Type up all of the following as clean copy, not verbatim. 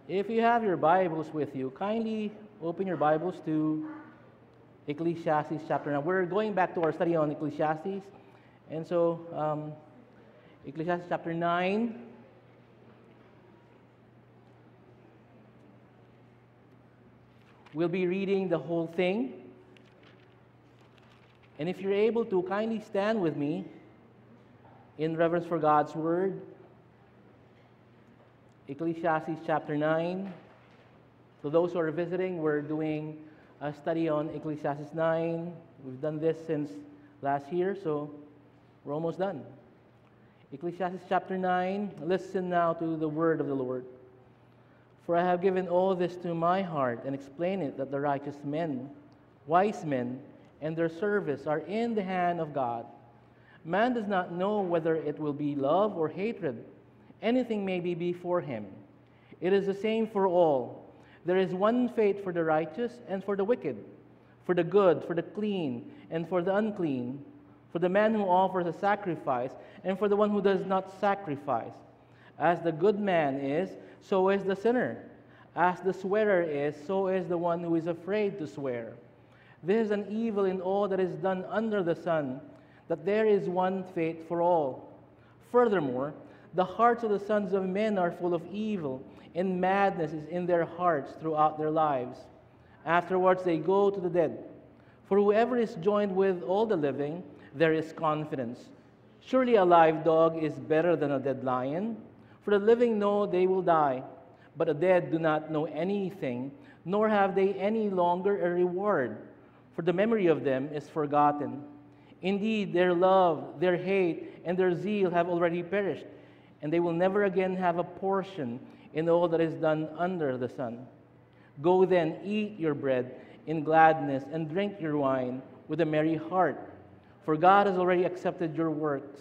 If you have your Bibles with you, kindly open your Bibles to Ecclesiastes chapter 9. We're going back to our study on Ecclesiastes. And so, Ecclesiastes chapter 9. We'll be reading the whole thing. And if you're able to, kindly stand with me in reverence for God's Word. Ecclesiastes chapter 9. For those who are visiting, we're doing a study on Ecclesiastes 9. We've done this since last year, so we're almost done. Ecclesiastes chapter 9. Listen now to the word of the Lord. For I have given all this to my heart and explain it, that the righteous men, wise men, and their service are in the hand of God. Man does not know whether it will be love or hatred. Anything may be before him. It is the same for all. There is one fate for the righteous and for the wicked, for the good, for the clean, and for the unclean, for the man who offers a sacrifice, and for the one who does not sacrifice. As the good man is, so is the sinner. As the swearer is, so is the one who is afraid to swear. This is an evil in all that is done under the sun, that there is one fate for all. Furthermore, the hearts of the sons of men are full of evil, and madness is in their hearts throughout their lives. Afterwards they go to the dead. For whoever is joined with all the living, there is confidence. Surely a live dog is better than a dead lion. For the living know they will die, but the dead do not know anything, nor have they any longer a reward, for the memory of them is forgotten. Indeed, their love, their hate, and their zeal have already perished, and they will never again have a portion in all that is done under the sun. Go then, eat your bread in gladness, and drink your wine with a merry heart, for God has already accepted your works.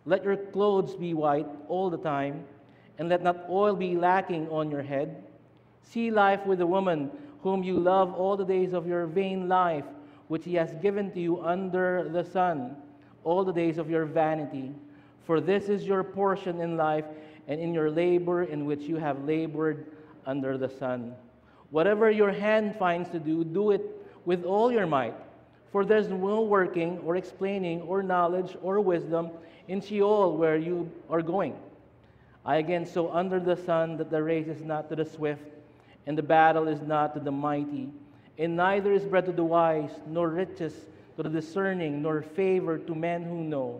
Let your clothes be white all the time, and let not oil be lacking on your head. See life with the woman whom you love all the days of your vain life, which he has given to you under the sun, all the days of your vanity. For this is your portion in life, and in your labor in which you have labored under the sun. Whatever your hand finds to do, do it with all your might. For there's no working or explaining or knowledge or wisdom in Sheol where you are going. I again sow under the sun that the race is not to the swift, and the battle is not to the mighty, and neither is bread to the wise, nor riches to the discerning, nor favor to men who know.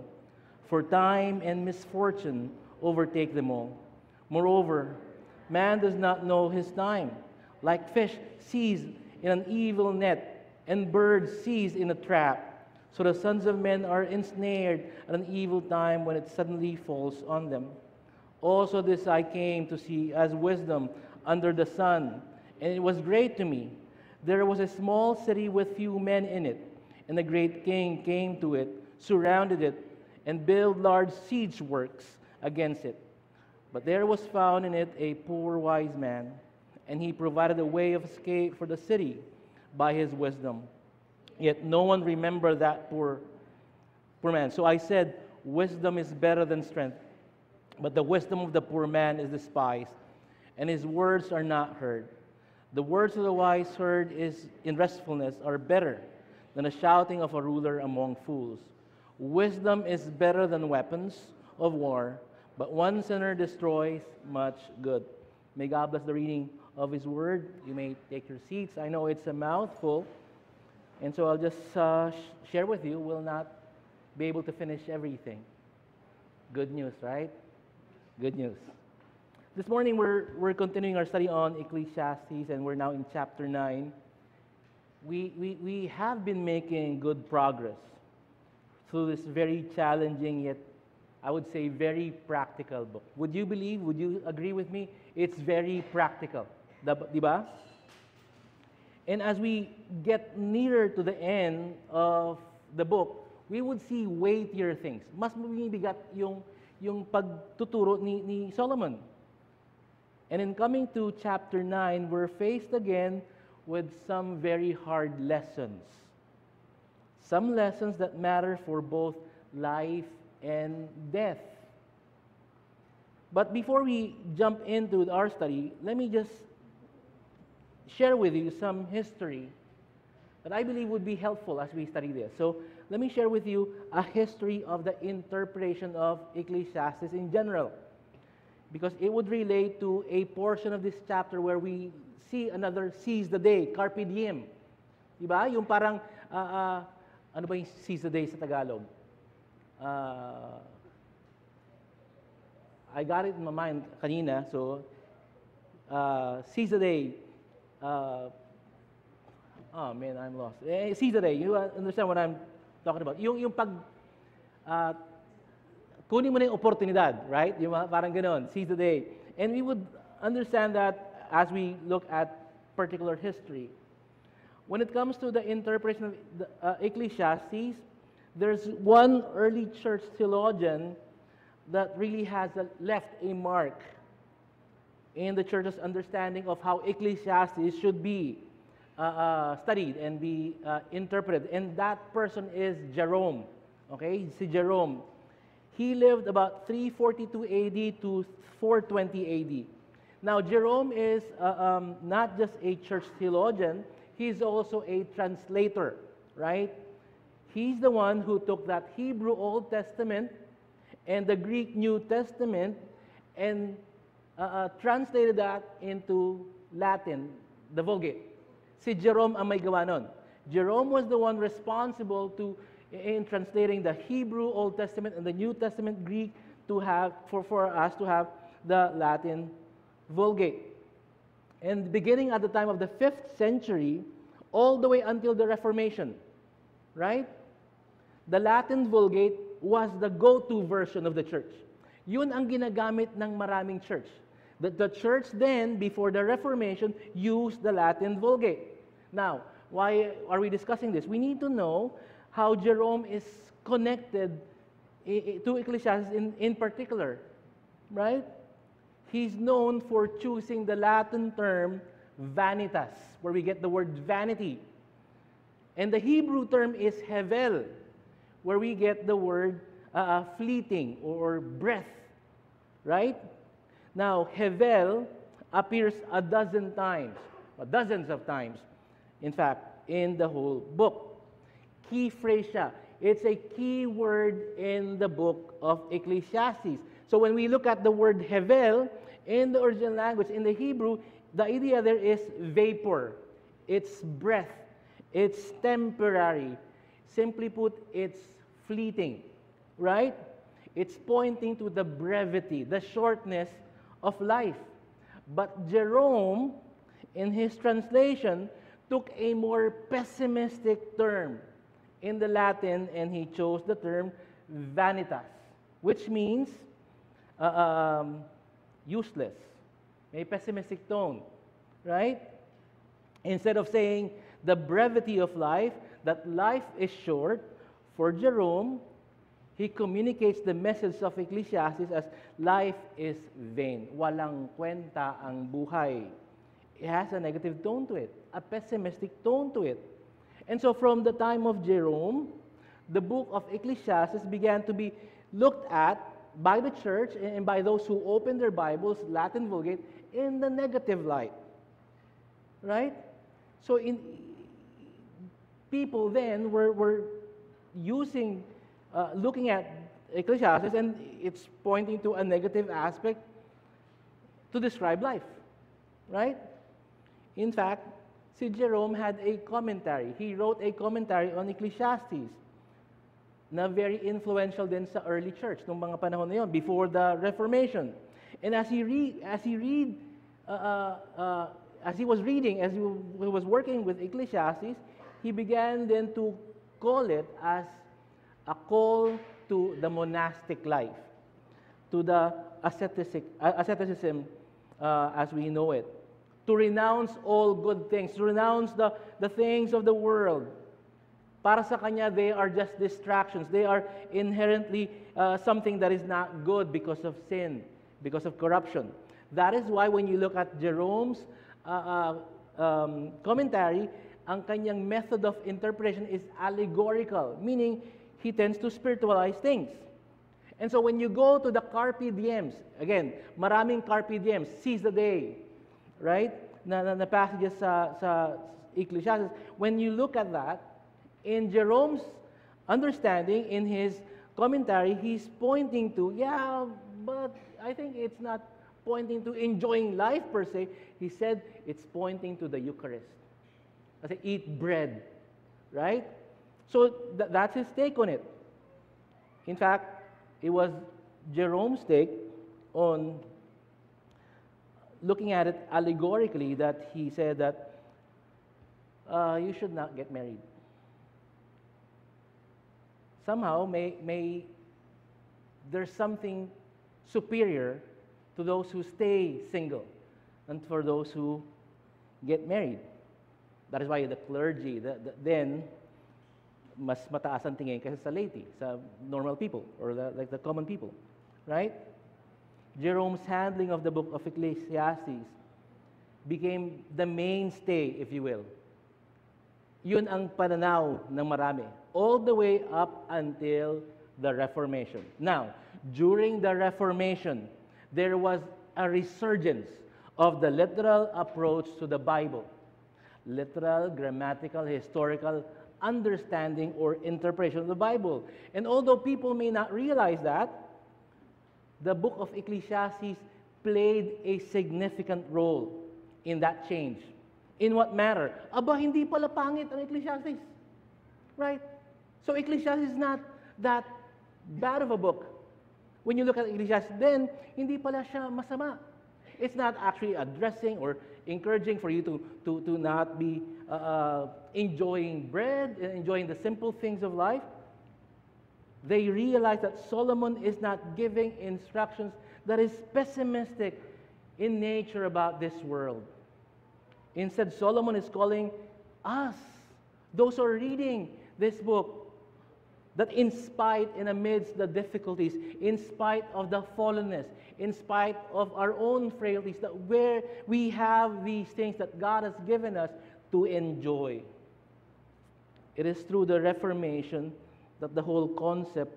For time and misfortune overtake them all. Moreover, man does not know his time. Like fish seized in an evil net, and birds seized in a trap, so the sons of men are ensnared at an evil time when it suddenly falls on them. Also this I came to see as wisdom under the sun, and it was great to me. There was a small city with few men in it, and a great king came to it, surrounded it, and built large siege works against it. But there was found in it a poor wise man, and he provided a way of escape for the city by his wisdom. Yet no one remembered that poor man. So I said, wisdom is better than strength, but the wisdom of the poor man is despised, and his words are not heard. The words of the wise heard is in restfulness are better than the shouting of a ruler among fools. Wisdom is better than weapons of war, but one sinner destroys much good. May God bless the reading of His Word. You may take your seats. I know it's a mouthful, and so I'll just share with you. We'll not be able to finish everything. Good news, right? Good news. This morning we're continuing our study on Ecclesiastes, and we're now in chapter 9. We have been making good progress through this very challenging yet, I would say, very practical book. Would you agree with me? It's very practical. Diba? And as we get nearer to the end of the book, we would see weightier things. Mas mabibigat yung pagtuturo ni Solomon. And in coming to chapter 9, we're faced again with some very hard lessons. Some lessons that matter for both life and death. But before we jump into our study, let me just share with you some history that I believe would be helpful as we study this. So let me share with you a history of the interpretation of Ecclesiastes in general, because it would relate to a portion of this chapter where we see another seize the day, carpe diem. Diba? Yung parang, ano ba yung seize the day sa Tagalog? I got it in my mind kanina, so seize the day. Oh man, I'm lost. Seize the day. You understand what I'm talking about? Yung pag kunin mo na yung oportunidad, right? Yung parang ganoon, seize the day. And we would understand that as we look at particular history. When it comes to the interpretation of the, Ecclesiastes, there's one early church theologian that really has left a mark in the church's understanding of how Ecclesiastes should be studied and be interpreted. And that person is Jerome. Okay, si Jerome. He lived about 342 AD to 420 AD. Now, Jerome is not just a church theologian, he's also a translator, right? He's the one who took that Hebrew Old Testament and the Greek New Testament and translated that into Latin, the Vulgate. Si Jerome ang may gawa nun. Jerome was the one responsible in translating the Hebrew Old Testament and the New Testament Greek to have, for us to have the Latin Vulgate. And beginning at the time of the 5th century, all the way until the Reformation, right? The Latin Vulgate was the go-to version of the church. Yun ang ginagamit ng maraming church. The church then, before the Reformation, used the Latin Vulgate. Now, why are we discussing this? We need to know how Jerome is connected to Ecclesiastes in particular, right? He's known for choosing the Latin term vanitas, where we get the word vanity. And the Hebrew term is hevel, where we get the word fleeting or breath, right? Now, hevel appears a dozen times, or dozens of times, in fact, in the whole book. Key phrase siya. It's a key word in the book of Ecclesiastes. So when we look at the word hevel in the original language, in the Hebrew, the idea there is vapor. It's breath. It's temporary. Simply put, it's fleeting, right? It's pointing to the brevity, the shortness of life. But Jerome, in his translation, took a more pessimistic term in the Latin, and he chose the term vanitas, which means useless. May pessimistic tone, right? Instead of saying the brevity of life, that life is short, for Jerome, he communicates the message of Ecclesiastes as life is vain. Walang kwenta ang buhay. It has a negative tone to it, a pessimistic tone to it. And so from the time of Jerome, the book of Ecclesiastes began to be looked at by the church and by those who opened their Bibles, Latin Vulgate, in the negative light. Right? So people then were using, looking at Ecclesiastes, and it's pointing to a negative aspect to describe life. Right? In fact, si Jerome had a commentary. He wrote a commentary on Ecclesiastes na very influential din sa early church nung mga panahon na yon, before the Reformation. And as he was reading, as he was working with Ecclesiastes, he began then to call it as a call to the monastic life, to the asceticism as we know it, to renounce all good things, to renounce the things of the world. Para sa kanya, they are just distractions. They are inherently something that is not good because of sin, because of corruption. That is why when you look at Jerome's commentary, ang kanyang method of interpretation is allegorical, meaning he tends to spiritualize things. And so when you go to the carpe diems, again, maraming carpe diems, seize the day, right? Na passages sa Ecclesiastes, when you look at that, in Jerome's understanding, in his commentary, he's pointing to, yeah, but I think it's not pointing to enjoying life per se. He said it's pointing to the Eucharist. Kasi eat bread, right? So that's his take on it. In fact, it was Jerome's take on looking at it allegorically that he said that you should not get married. Somehow, there's something superior to those who stay single and for those who get married. That is why the clergy, then, mas mataas ang tingin kasi sa laity, sa normal people, or like the common people, right? Jerome's handling of the book of Ecclesiastes became the mainstay, if you will. Yun ang pananaw ng marami, all the way up until the Reformation. Now, during the Reformation, there was a resurgence of the literal approach to the Bible. Literal, grammatical, historical understanding or interpretation of the Bible. And although people may not realize that, the book of Ecclesiastes played a significant role in that change. In what matter? Aba, hindi pala pangit ang Ecclesiastes. Right? So Ecclesiastes is not that bad of a book. When you look at Ecclesiastes, then, hindi pala siya masama. It's not actually addressing or encouraging for you to not be enjoying bread and enjoying the simple things of life. They realize that Solomon is not giving instructions that is pessimistic in nature about this world. Instead, Solomon is calling us, those who are reading this book, that in spite and amidst the difficulties, in spite of the fallenness, in spite of our own frailties, that where we have these things that God has given us to enjoy. It is through the Reformation that the whole concept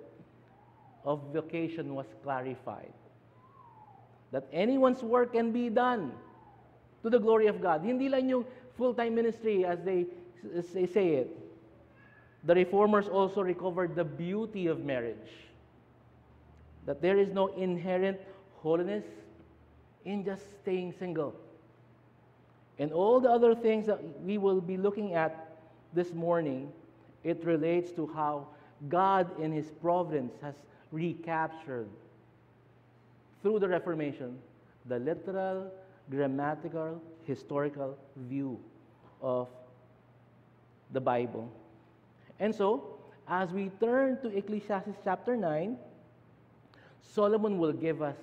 of vocation was clarified. That anyone's work can be done to the glory of God. Hindi lang yung full-time ministry as they say it. The Reformers also recovered the beauty of marriage. That there is no inherent holiness in just staying single. And all the other things that we will be looking at this morning, it relates to how God in His providence has recaptured, through the Reformation, the literal, grammatical, historical view of the Bible. And so, as we turn to Ecclesiastes chapter 9, Solomon will give us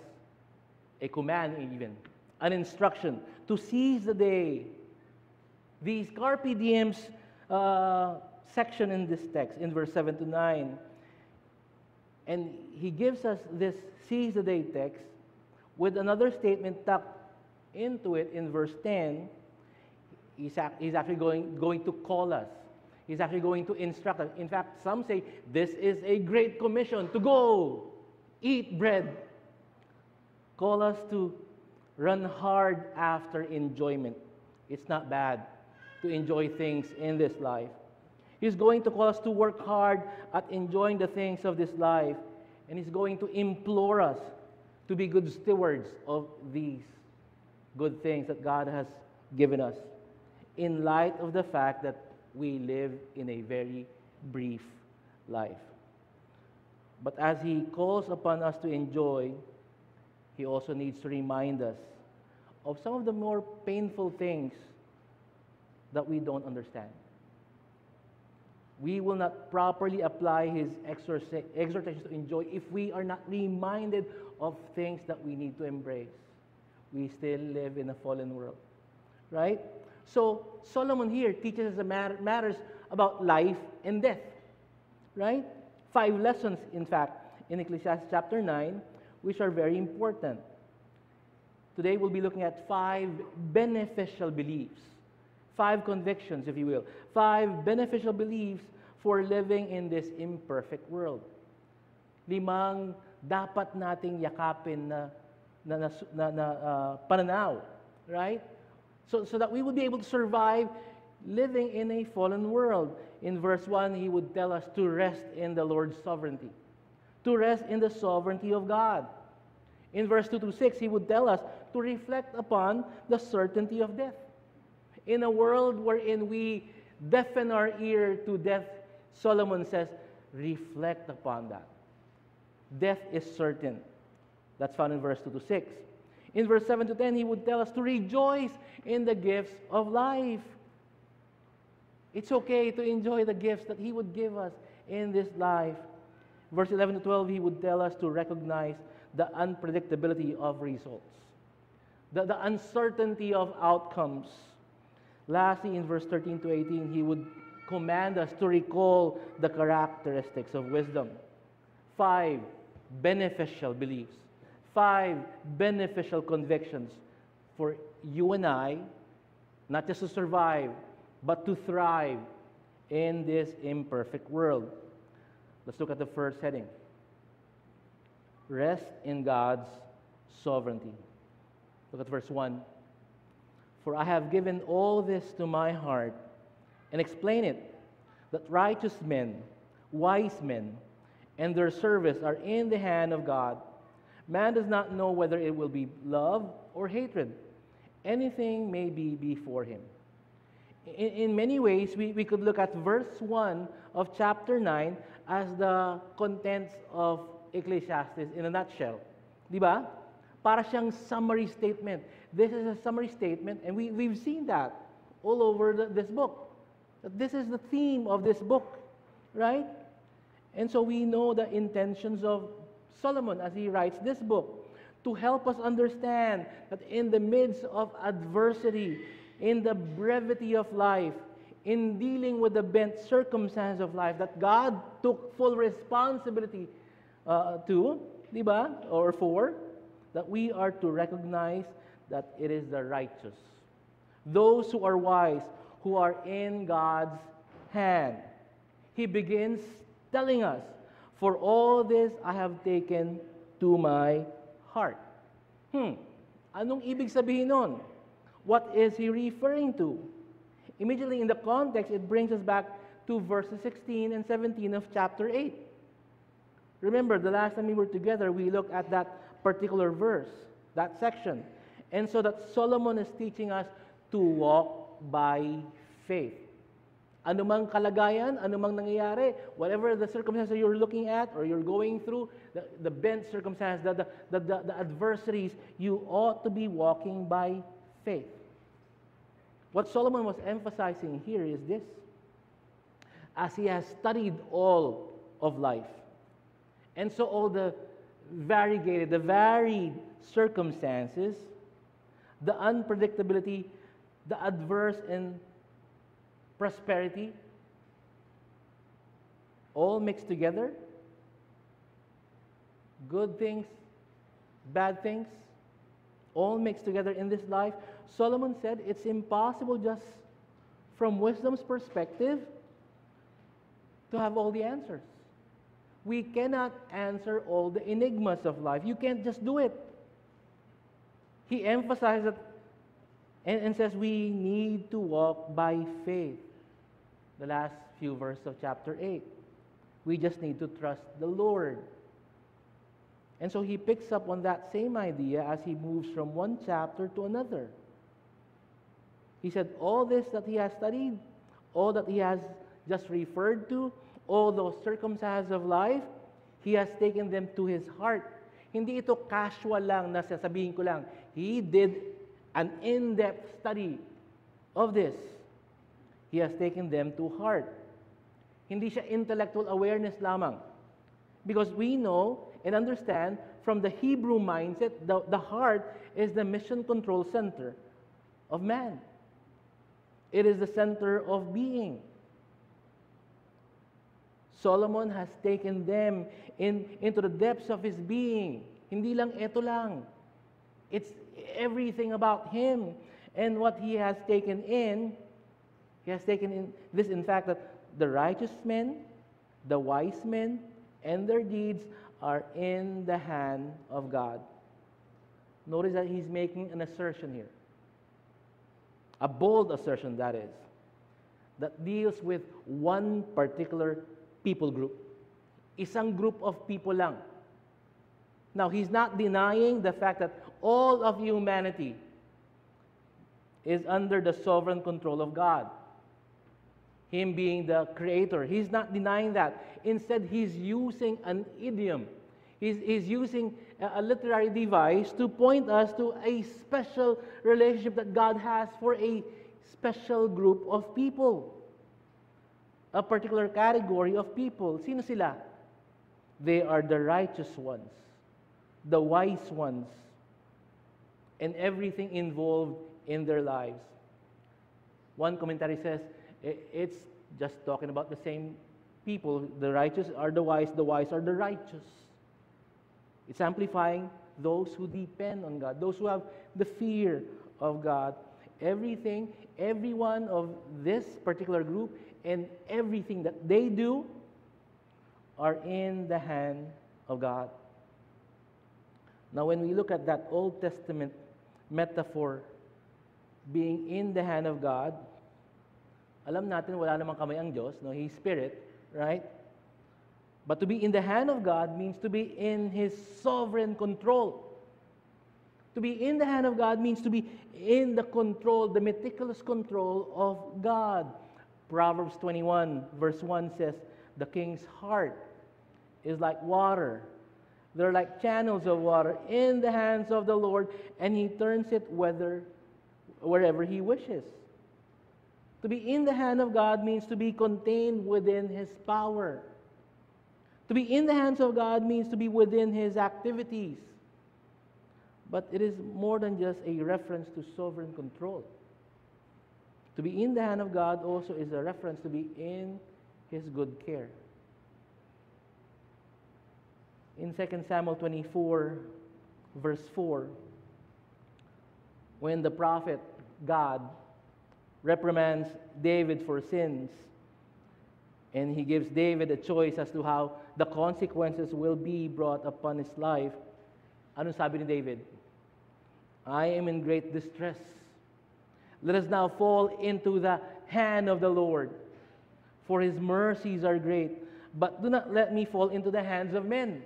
a command even, an instruction to seize the day. These carpe diems section in this text, in verse 7 to 9. And he gives us this seize the day text with another statement tucked into it in verse 10. He's actually going to call us. He's actually going to instruct us. In fact, some say this is a great commission to go, eat bread. Call us to run hard after enjoyment. It's not bad to enjoy things in this life. He's going to call us to work hard at enjoying the things of this life. And He's going to implore us to be good stewards of these good things that God has given us, in light of the fact that we live in a very brief life. But as He calls upon us to enjoy, He also needs to remind us of some of the more painful things that we don't understand. We will not properly apply His exhortations to enjoy if we are not reminded of things that we need to embrace. We still live in a fallen world, right? So Solomon here teaches us matters about life and death, right? 5 lessons, in fact, in Ecclesiastes chapter 9, which are very important. Today we'll be looking at 5 beneficial beliefs, 5 convictions, if you will, 5 beneficial beliefs for living in this imperfect world. 5 dapat nating yakapin na pananaw, right? So that we would be able to survive living in a fallen world. In verse 1, he would tell us to rest in the Lord's sovereignty, to rest in the sovereignty of God. In verse 2 to 6, he would tell us to reflect upon the certainty of death. In a world wherein we deafen our ear to death, Solomon says, reflect upon that. Death is certain. That's found in verse 2 to 6. In verse 7 to 10, he would tell us to rejoice in the gifts of life. It's okay to enjoy the gifts that he would give us in this life. Verse 11 to 12, he would tell us to recognize the unpredictability of results, the uncertainty of outcomes. Lastly, in verse 13 to 18, he would command us to recall the characteristics of wisdom. 5 beneficial beliefs, 5 beneficial convictions for you and I, not just to survive, but to thrive in this imperfect world. Let's look at the first heading. Rest in God's sovereignty. Look at verse 1. For I have given all this to my heart and explain it, that righteous men, wise men, and their service are in the hand of God. Man does not know whether it will be love or hatred. Anything may be before him. In many ways, we could look at verse 1 of chapter 9 as the contents of Ecclesiastes in a nutshell. Di ba? Para siyang summary statement. This is a summary statement, and we've seen that all over this book. That this is the theme of this book, right? And so we know the intentions of Solomon as he writes this book, to help us understand that in the midst of adversity, in the brevity of life, in dealing with the bent circumstance of life, that God took full responsibility to, di ba? Or for, that we are to recognize that it is the righteous, those who are wise, who are in God's hand. He begins telling us, for all this I have taken to my heart. Anong ibig sabihin nun? What is he referring to? Immediately in the context, it brings us back to verses 16 and 17 of chapter 8. Remember, the last time we were together, we looked at that particular verse, that section. And so that Solomon is teaching us to walk by faith. Anumang kalagayan, anumang nangyayari, whatever the circumstances you're looking at or you're going through, the bent circumstance, the adversities, you ought to be walking by faith. What Solomon was emphasizing here is this. As he has studied all of life, and so all the variegated, the varied circumstances, the unpredictability, the adverse and prosperity, all mixed together, good things, bad things, all mixed together in this life. Solomon said it's impossible just from wisdom's perspective to have all the answers. We cannot answer all the enigmas of life. You can't just do it. He emphasized it and says we need to walk by faith. The last few verses of chapter 8. We just need to trust the Lord. And so he picks up on that same idea as he moves from one chapter to another. He said all this that he has studied, all that he has just referred to, all those circumstances of life, he has taken them to his heart. Hindi ito casual lang na sasabihin ko lang. He did an in-depth study of this. He has taken them to heart. Hindi siya intellectual awareness lamang. Because we know and understand from the Hebrew mindset, the heart is the mission control center of man. It is the center of being. Solomon has taken them into the depths of his being. Hindi lang ito lang. It's everything about him. And what he has taken in, he has taken in this, in fact, that the righteous men, the wise men, and their deeds are in the hand of God. Notice that he's making an assertion here. A bold assertion, that is, that deals with one particular people group. Isang group of people lang. Now, he's not denying the fact that all of humanity is under the sovereign control of God. Him being the creator. He's not denying that. Instead, he's using an idiom. He's using a literary device to point us to a special relationship that God has for a special group of people. A particular category of people. Sino sila? They are the righteous ones, the wise ones, and everything involved in their lives. One commentary says, it's just talking about the same people. The righteous are the wise are the righteous. It's amplifying those who depend on God, those who have the fear of God. Everything, every one of this particular group, and everything that they do are in the hand of God. Now, when we look at that Old Testament metaphor being in the hand of God, alam natin wala namang kamay ang Diyos, no? He's Spirit, right? But to be in the hand of God means to be in His sovereign control. To be in the hand of God means to be in the control, the meticulous control of God. Proverbs 21 verse 1 says, the king's heart is like water. They're like channels of water in the hands of the Lord, and He turns it wherever He wishes. To be in the hand of God means to be contained within His power. To be in the hands of God means to be within His activities. But it is more than just a reference to sovereign control. To be in the hand of God also is a reference to be in His good care. In 2 Samuel 24, verse 4, when the prophet God reprimands David for sins, and he gives David a choice as to how the consequences will be brought upon his life, ano sabi ni David? I am in great distress. Let us now fall into the hand of the Lord, for His mercies are great. But do not let me fall into the hands of men.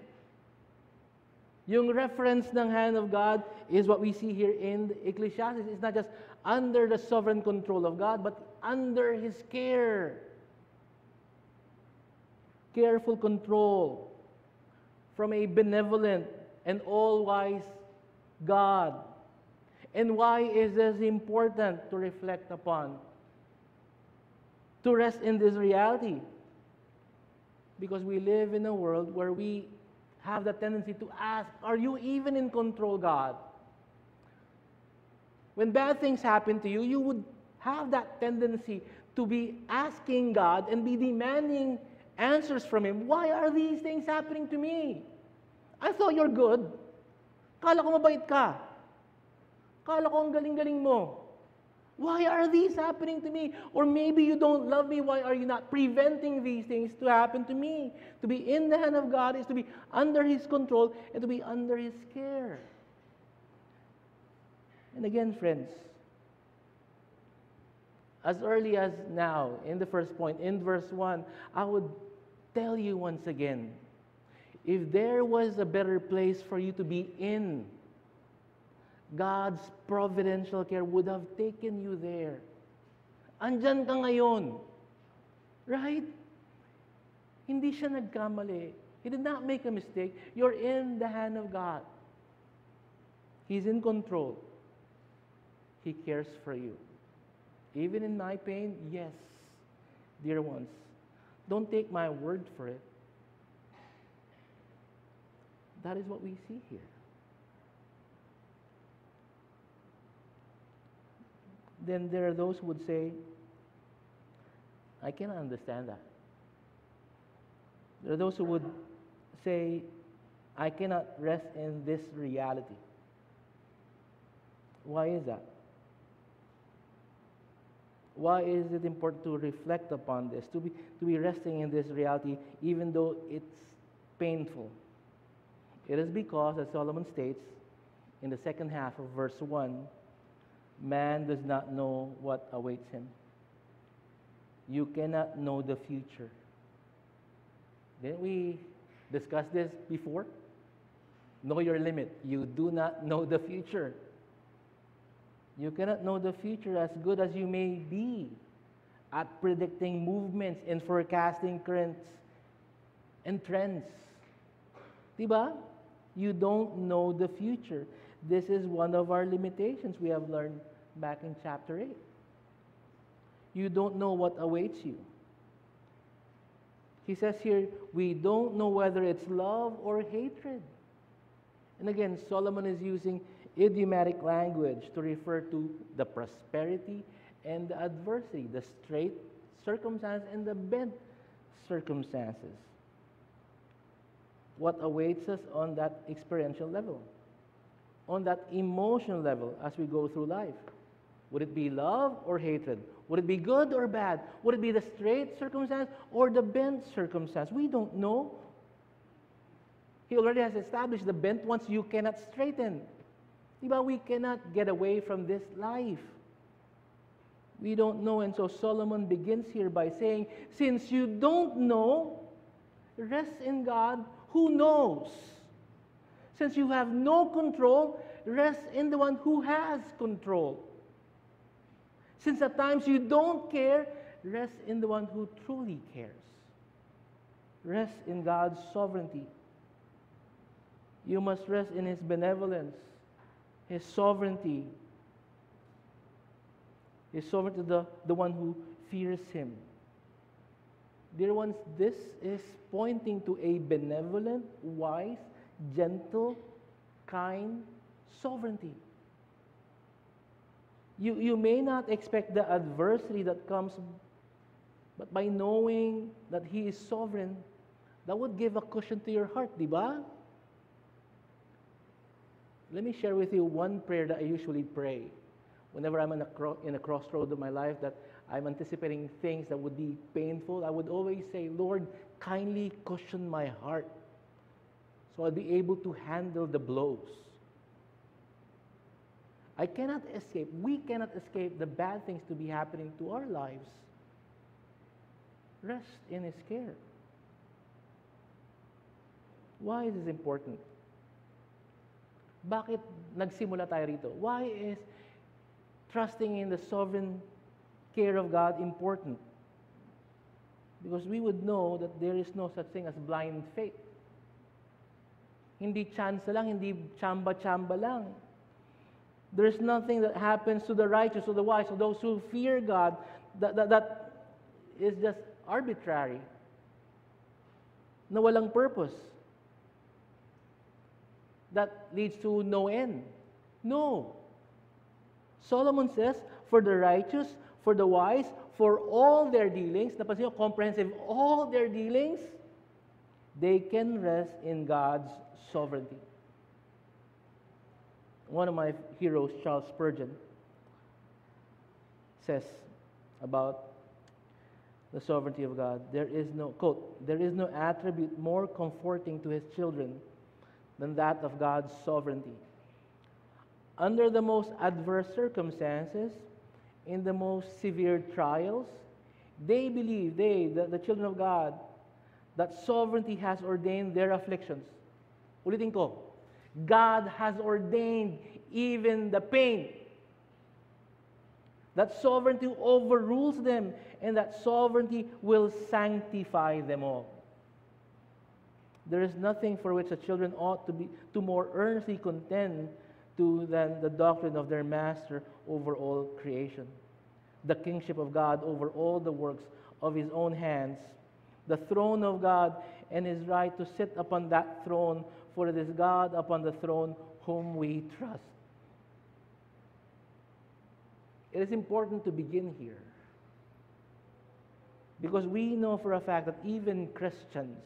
Yung reference ng hand of God is what we see here in Ecclesiastes. It's not just under the sovereign control of God, but under His care. Careful control from a benevolent and all-wise God. And why is this important to reflect upon? To rest in this reality. Because we live in a world where we have the tendency to ask, are you even in control, God? When bad things happen to you, you would have that tendency to be asking God and be demanding answers from Him. Why are these things happening to me? I thought you're good. Kala ko mabait ka. Kala ko ang galing-galing mo. Why are these happening to me? Or maybe you don't love me. Why are you not preventing these things to happen to me? To be in the hand of God is to be under His control and to be under His care. And again, friends, as early as now, in the first point, in verse 1, I would tell you once again, if there was a better place for you to be in, God's providential care would have taken you there. Andyan ka ngayon. Right? Hindi siya nagkamali. He did not make a mistake. You're in the hand of God. He's in control. He cares for you. Even in my pain, yes, dear ones. Don't take my word for it. That is what we see here. Then there are those who would say, I cannot understand that. There are those who would say, I cannot rest in this reality. Why is that? Why is it important to reflect upon this, to be resting in this reality, even though it's painful? It is because, as Solomon states in the second half of verse 1, man does not know what awaits him. You cannot know the future. Didn't we discuss this before? Know your limit. You do not know the future. You cannot know the future, as good as you may be at predicting movements and forecasting currents and trends. Diba? You don't know the future. This is one of our limitations we have learned back in chapter 8. You don't know what awaits you. He says here, we don't know whether it's love or hatred. And again, Solomon is using idiomatic language to refer to the prosperity and the adversity, the straight circumstance and the bent circumstances. What awaits us on that experiential level, on that emotional level as we go through life. Would it be love or hatred? Would it be good or bad? Would it be the straight circumstance or the bent circumstance? We don't know. He already has established the bent ones you cannot straighten. Diba? We cannot get away from this life. We don't know. And so Solomon begins here by saying, since you don't know, rest in God who knows. Since you have no control, rest in the one who has control. Since at times you don't care, rest in the one who truly cares. Rest in God's sovereignty. You must rest in His benevolence, His sovereignty. His sovereignty, the one who fears Him. Dear ones, this is pointing to a benevolent, wise, gentle, kind sovereignty. You may not expect the adversity that comes, but by knowing that He is sovereign, that would give a cushion to your heart, di ba? Let me share with you one prayer that I usually pray whenever I'm in a crossroad of my life, that I'm anticipating things that would be painful. I would always say, Lord, kindly cushion my heart so I'll be able to handle the blows. I cannot escape, we cannot escape the bad things to be happening to our lives. Rest in His care. Why is this important? Bakit nagsimula tayo rito? Why is trusting in the sovereign care of God important? Because we would know that there is no such thing as blind faith. Hindi chance lang, hindi chamba-chamba lang. There is nothing that happens to the righteous or the wise or those who fear God that is just arbitrary, na walang purpose, that leads to no end. No. Solomon says, for the righteous, for the wise, for all their dealings, napansin nyo, comprehensive, all their dealings, they can rest in God's sovereignty. One of my heroes, Charles Spurgeon, says about the sovereignty of God, there is no, quote, there is no attribute more comforting to His children than that of God's sovereignty. Under the most adverse circumstances, in the most severe trials, they believe, the children of God, that sovereignty has ordained their afflictions. Ulitin ko, God has ordained even the pain. That sovereignty overrules them, and that sovereignty will sanctify them all. There is nothing for which the children ought to more earnestly contend than the doctrine of their Master over all creation, the kingship of God over all the works of His own hands, the throne of God, and His right to sit upon that throne, for it is God upon the throne whom we trust. It is important to begin here, because we know for a fact that even Christians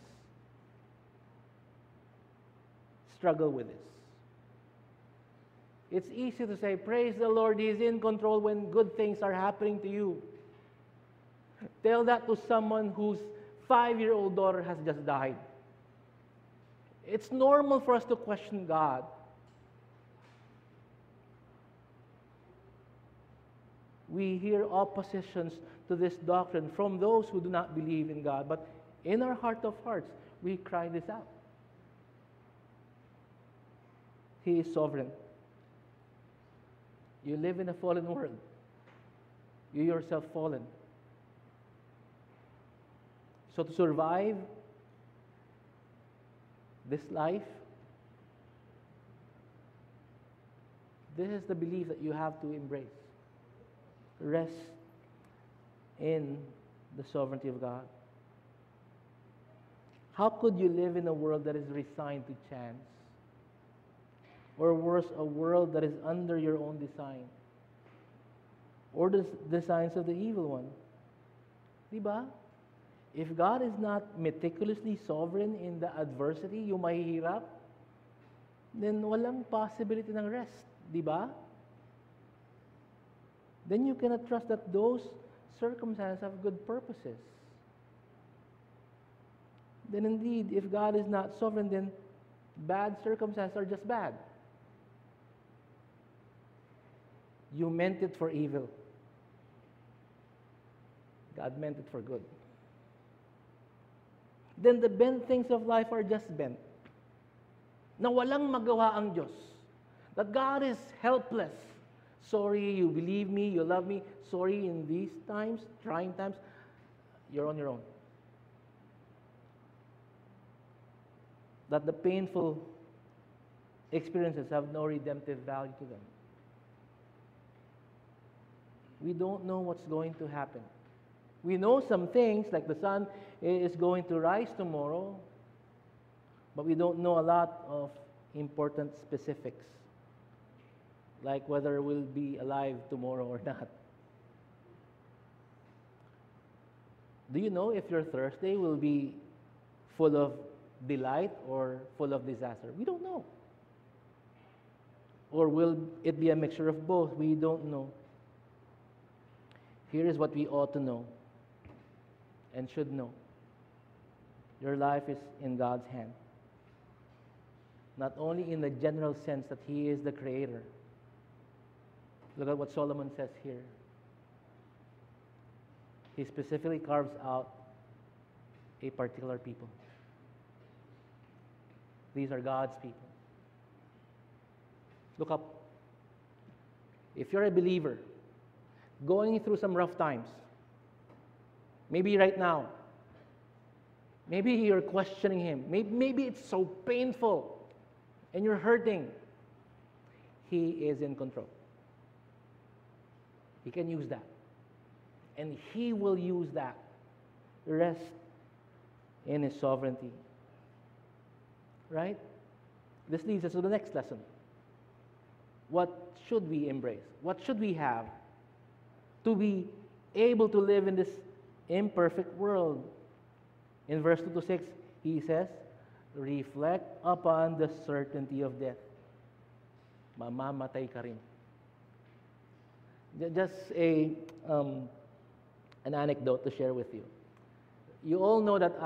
struggle with this. It's easy to say, praise the Lord, He is in control when good things are happening to you. Tell that to someone whose 5-year-old daughter has just died. It's normal for us to question God. We hear oppositions to this doctrine from those who do not believe in God, but in our heart of hearts, we cry this out. He is sovereign. You live in a fallen world. You yourself fallen. So to survive this life, this is the belief that you have to embrace. Rest in the sovereignty of God. How could you live in a world that is resigned to chance? Or worse, a world that is under your own design? Or the designs of the evil one? Diba? If God is not meticulously sovereign in the adversity, yung mahihirap, then walang possibility ng rest. Diba? Then you cannot trust that those circumstances have good purposes. Then indeed, if God is not sovereign, then bad circumstances are just bad. You meant it for evil. God meant it for good. Then the bent things of life are just bent. Na walang magawa ang Diyos. That God is helpless. Sorry, you believe me, you love me. Sorry, in these times, trying times, you're on your own. That the painful experiences have no redemptive value to them. We don't know what's going to happen. We know some things, like the sun is going to rise tomorrow, but we don't know a lot of important specifics, like whether we'll be alive tomorrow or not. Do you know if your Thursday will be full of delight or full of disaster? We don't know. Or will it be a mixture of both? We don't know. Here is what we ought to know and should know. Your life is in God's hand. Not only in the general sense that He is the Creator. Look at what Solomon says here. He specifically carves out a particular people. These are God's people. Look up. If you're a believer, going through some rough times, maybe right now, maybe you're questioning Him, maybe it's so painful and you're hurting, He is in control. He can use that. And He will use that. Rest in His sovereignty. Right? This leads us to the next lesson. What should we embrace? What should we have to be able to live in this imperfect world? In verse 2 to 6, he says, reflect upon the certainty of death. Mamamatay ka rin. Just an anecdote to share with you. You all know that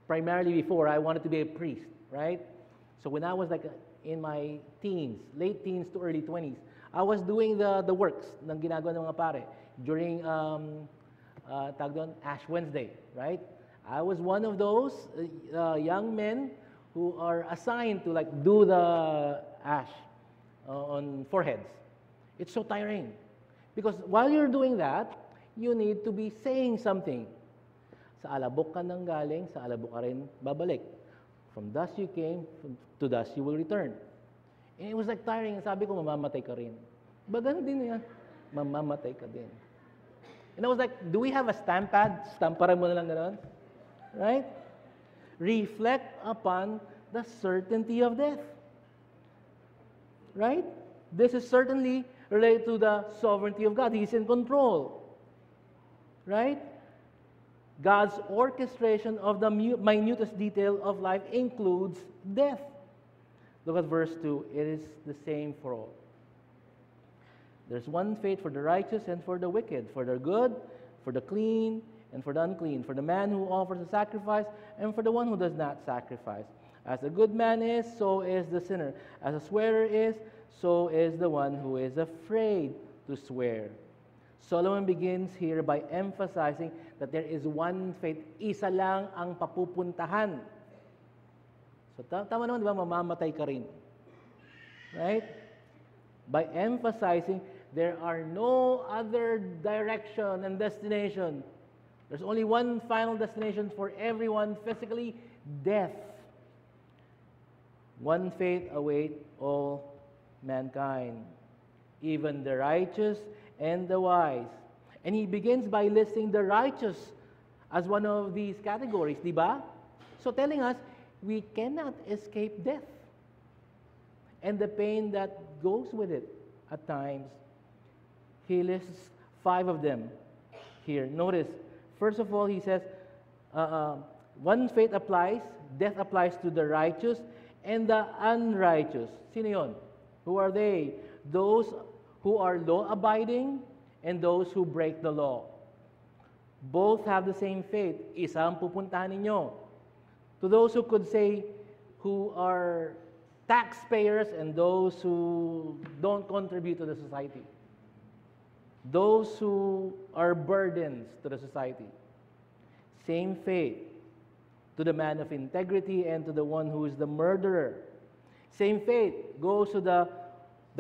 primarily before, I wanted to be a priest, right? So when I was in my teens, late teens to early 20s, I was doing the works ng ginagawa ng mga pare during Ash Wednesday, right? I was one of those young men who are assigned to do the ash on foreheads. It's so tiring because while you're doing that, you need to be saying something. Sa alabok ka nang galing, sa alabok ka rin babalik. From dust you came, to dust you will return. And it was tiring. Sabi ko, mamamatay ka rin. Ba ganun din yan? Mamamatay ka din. And I was like, do we have a stamp pad? Stamparan mo na lang ganun. Right? Reflect upon the certainty of death. Right? This is certainly related to the sovereignty of God. He's in control. Right? God's orchestration of the minutest detail of life includes death. Look at verse 2. It is the same for all. There's one fate for the righteous and for the wicked, for the good, for the clean, and for the unclean, for the man who offers a sacrifice, and for the one who does not sacrifice. As a good man is, so is the sinner. As a swearer is, so is the one who is afraid to swear. Solomon begins here by emphasizing that there is one faith. Isa lang ang papupuntahan. So, tama naman, di ba? Mamamatay ka rin. Right? By emphasizing there are no other direction and destination. There's only one final destination for everyone, physically, death. One fate awaits all mankind, even the righteous and the wise. And he begins by listing the righteous as one of these categories, di ba? So telling us, we cannot escape death and the pain that goes with it at times. He lists 5 of them here. Notice, first of all, he says, one fate applies, death applies to the righteous and the unrighteous. Sino yun? Who are they? Those who are law-abiding and those who break the law. Both have the same fate. Isa ang pupuntahan ninyo. To those who could say, who are taxpayers and those who don't contribute to the society. Those who are burdens to the society. Same fate to the man of integrity and to the one who is the murderer. Same fate goes to the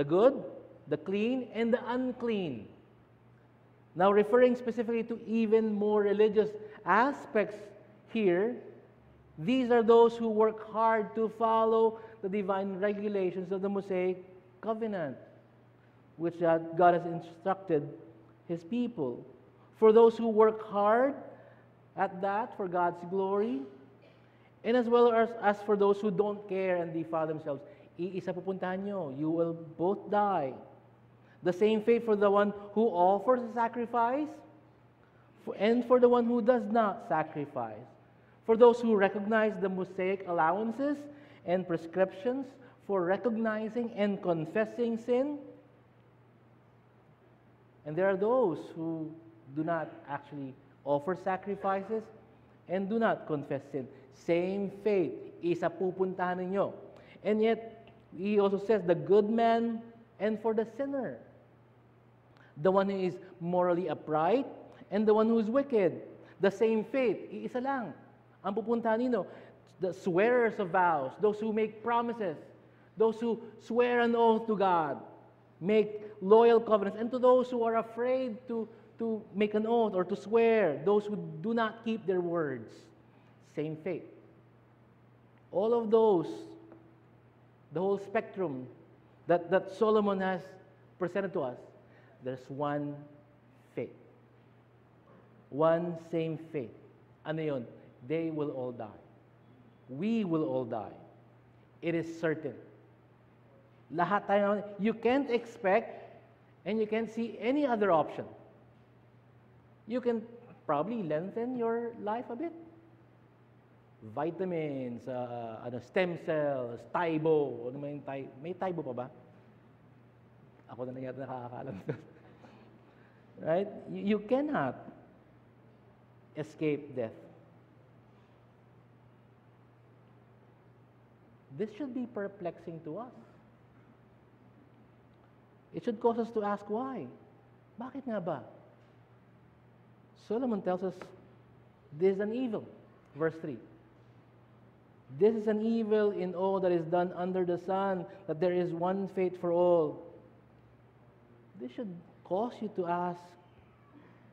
good, the clean, and the unclean. Now, referring specifically to even more religious aspects here, these are those who work hard to follow the divine regulations of the Mosaic covenant, which God has instructed His people. For those who work hard at that for God's glory, and as well as for those who don't care and defile themselves, iisa pupuntahan nyo. You will both die. The same fate for the one who offers a sacrifice and for the one who does not sacrifice. For those who recognize the Mosaic allowances and prescriptions for recognizing and confessing sin. And there are those who do not actually offer sacrifices and do not confess sin. Same fate, isa pupuntahan ninyo. And yet, he also says the good man and for the sinner. The one who is morally upright and the one who is wicked. The same fate, isa lang. Ang pupuntahan ninyo, the swearers of vows, those who make promises, those who swear an oath to God, make loyal covenants, and to those who are afraid to make an oath or to swear, those who do not keep their words. Same fate. All of those, the whole spectrum that Solomon has presented to us, there's one fate. One same fate. Ano yun? They will all die. We will all die. It is certain. Lahat tayo, you can't expect and you can't see any other option. You can probably lengthen your life a bit. Vitamins, stem cells, Taibo. Ano may Taibo pa ba? Ako na yata nakakaalam. Right? You cannot escape death. This should be perplexing to us. It should cause us to ask why. Bakit nga ba? Solomon tells us this is an evil. Verse 3. This is an evil in all that is done under the sun, that there is one fate for all. This should cause you to ask,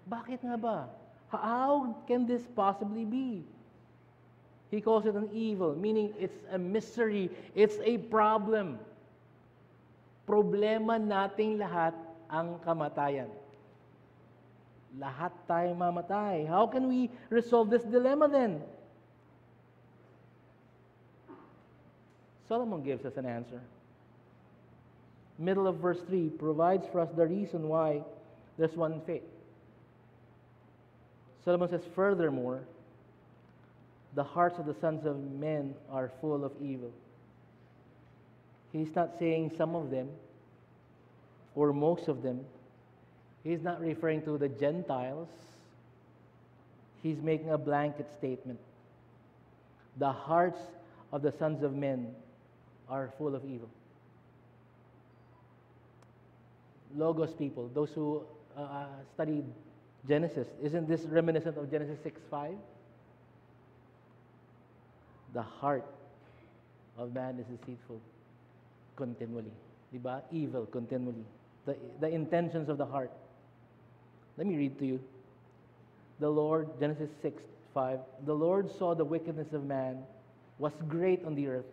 bakit nga ba? How can this possibly be? He calls it an evil, meaning it's a mystery, it's a problem. Problema nating lahat ang kamatayan. Lahat tayo mamatay. How can we resolve this dilemma then? Solomon gives us an answer. Middle of verse 3 provides for us the reason why there's one fate. Solomon says, furthermore, the hearts of the sons of men are full of evil. He's not saying some of them or most of them. He's not referring to the Gentiles. He's making a blanket statement. The hearts of the sons of men are full of evil. Logos people, those who studied Genesis, isn't this reminiscent of Genesis 6:5? The heart of man is deceitful continually. Diba? Evil continually. The intentions of the heart. Let me read to you. The Lord, Genesis 6:5, the Lord saw the wickedness of man was great on the earth,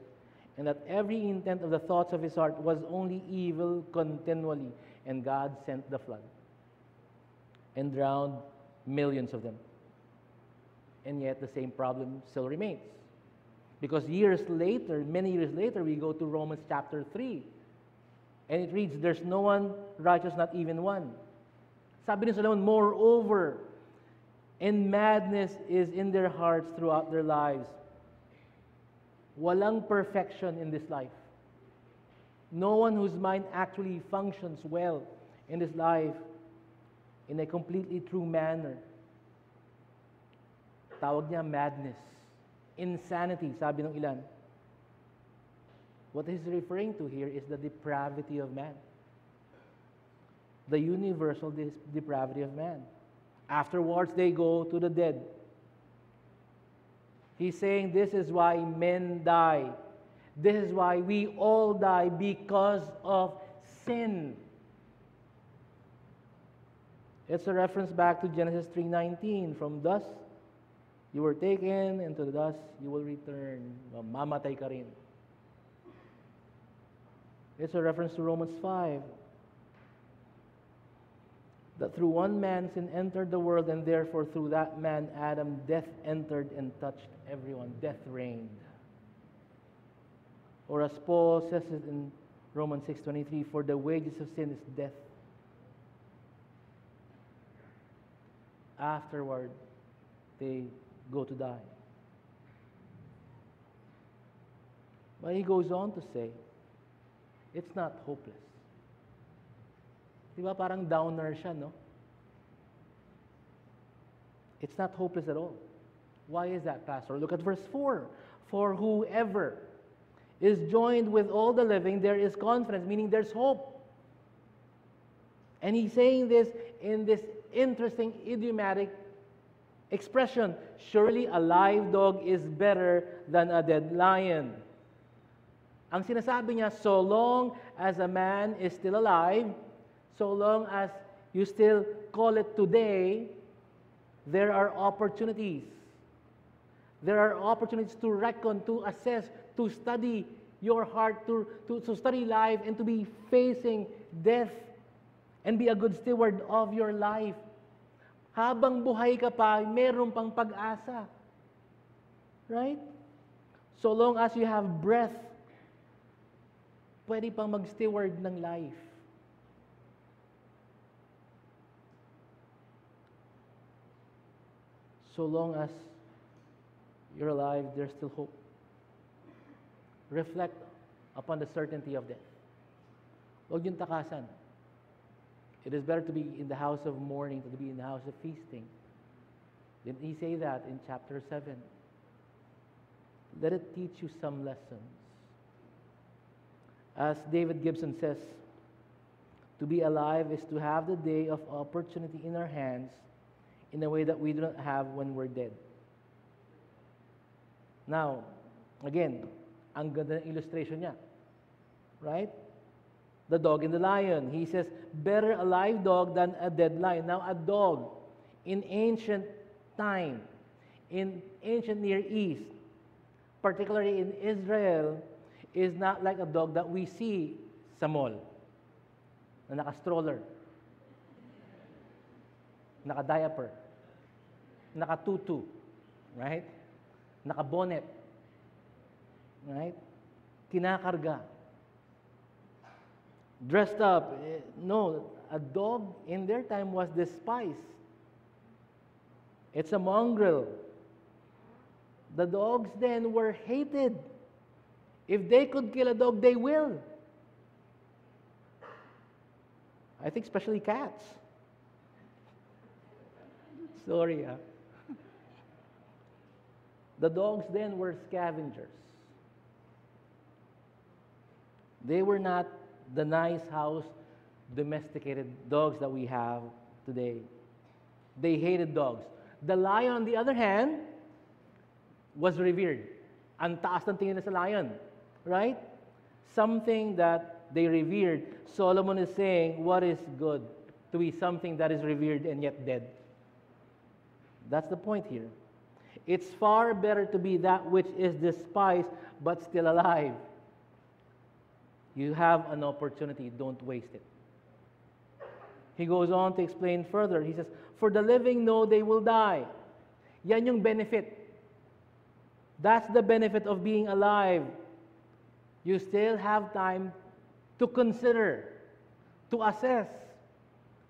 and that every intent of the thoughts of his heart was only evil continually. And God sent the flood and drowned millions of them. And yet the same problem still remains. Because years later, many years later, we go to Romans chapter 3. And it reads, there's no one righteous, not even one. Sabi ni Solomon, moreover, and madness is in their hearts throughout their lives. Walang perfection in this life. No one whose mind actually functions well in this life in a completely true manner. Tawag niya madness. Insanity, sabi ng ilan. What he's referring to here is the depravity of man. The universal depravity of man. Afterwards, they go to the dead. He's saying this is why men die. This is why we all die, because of sin. It's a reference back to Genesis 3:19. From dust you were taken, and to the dust you will return. Mamatay ka rin. It's a reference to Romans 5. That through one man sin entered the world, and therefore through that man, Adam, death entered and touched everyone. Death reigned. Or as Paul says it in Romans 6:23, for the wages of sin is death. Afterward, they go to die. But he goes on to say, it's not hopeless. Di ba parang downer siya, no? It's not hopeless at all. Why is that, Pastor? Look at verse 4. For whoever is joined with all the living, there is confidence, meaning there's hope. And he's saying this in this interesting idiomatic expression. Surely a live dog is better than a dead lion. Ang sinasabi niya, so long as a man is still alive, so long as you still call it today, there are opportunities. There are opportunities to reckon, to assess, to study your heart, to study life, and to be facing death and be a good steward of your life. Habang buhay ka pa, meron pang pag-asa. Right? So long as you have breath, pwede pang mag-steward ng life. So long as you're alive, there's still hope. Reflect upon the certainty of death. Huwag yung takasan. It is better to be in the house of mourning than to be in the house of feasting. Didn't he say that in chapter 7? Let it teach you some lessons. As David Gibson says, to be alive is to have the day of opportunity in our hands in a way that we do not have when we're dead. Now, again, ang ganda ng illustration niya. Right? The dog and the lion. He says, better a live dog than a dead lion. Now, a dog in ancient time, in ancient Near East, particularly in Israel, is not like a dog that we see sa mall, na naka-stroller, naka-diaper, naka-tutu, right? Naka-bonnet, right? Kinakarga. Dressed up. No, a dog in their time was despised. It's a mongrel. The dogs then were hated. If they could kill a dog, they will. I think especially cats. Sorry, The dogs then were scavengers. They were not the nice house, domesticated dogs that we have today. They hated dogs. The lion, on the other hand, was revered. Ang taas ng tingin na sa lion. Right? Something that they revered. Solomon is saying, what is good to be something that is revered and yet dead? That's the point here. It's far better to be that which is despised but still alive. You have an opportunity, don't waste it. He goes on to explain further. He says, for the living know they will die. Yan yung benefit. That's the benefit of being alive. You still have time to consider, to assess.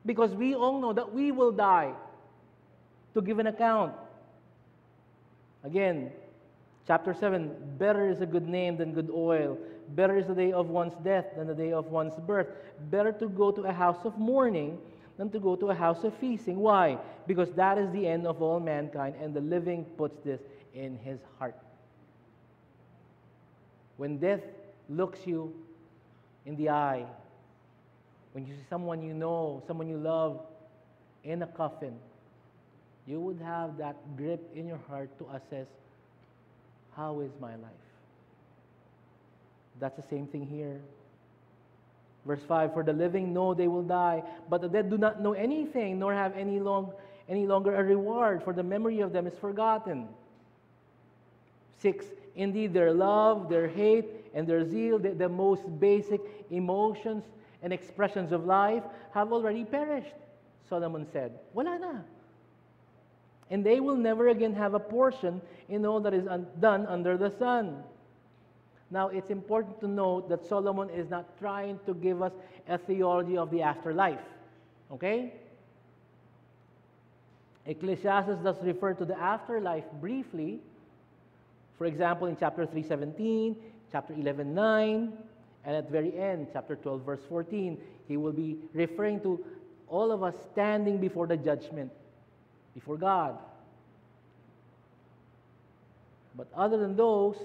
Because we all know that we will die to give an account. Again, chapter 7, better is a good name than good oil. Better is the day of one's death than the day of one's birth. Better to go to a house of mourning than to go to a house of feasting. Why? Because that is the end of all mankind, and the living puts this in his heart. When death looks you in the eye, when you see someone you know, someone you love in a coffin, you would have that grip in your heart to assess, how is my life? That's the same thing here. Verse 5, for the living know they will die, but the dead do not know anything, nor have any longer a reward, for the memory of them is forgotten. 6, indeed their love, their hate, and their zeal, the most basic emotions and expressions of life, have already perished. Solomon said, wala na. And they will never again have a portion in all that is done under the sun. Now, it's important to note that Solomon is not trying to give us a theology of the afterlife. Okay? Ecclesiastes does refer to the afterlife briefly. For example, in chapter 3:17, chapter 11:9, and at the very end, chapter 12, verse 14, he will be referring to all of us standing before the judgment, before God. But other than those,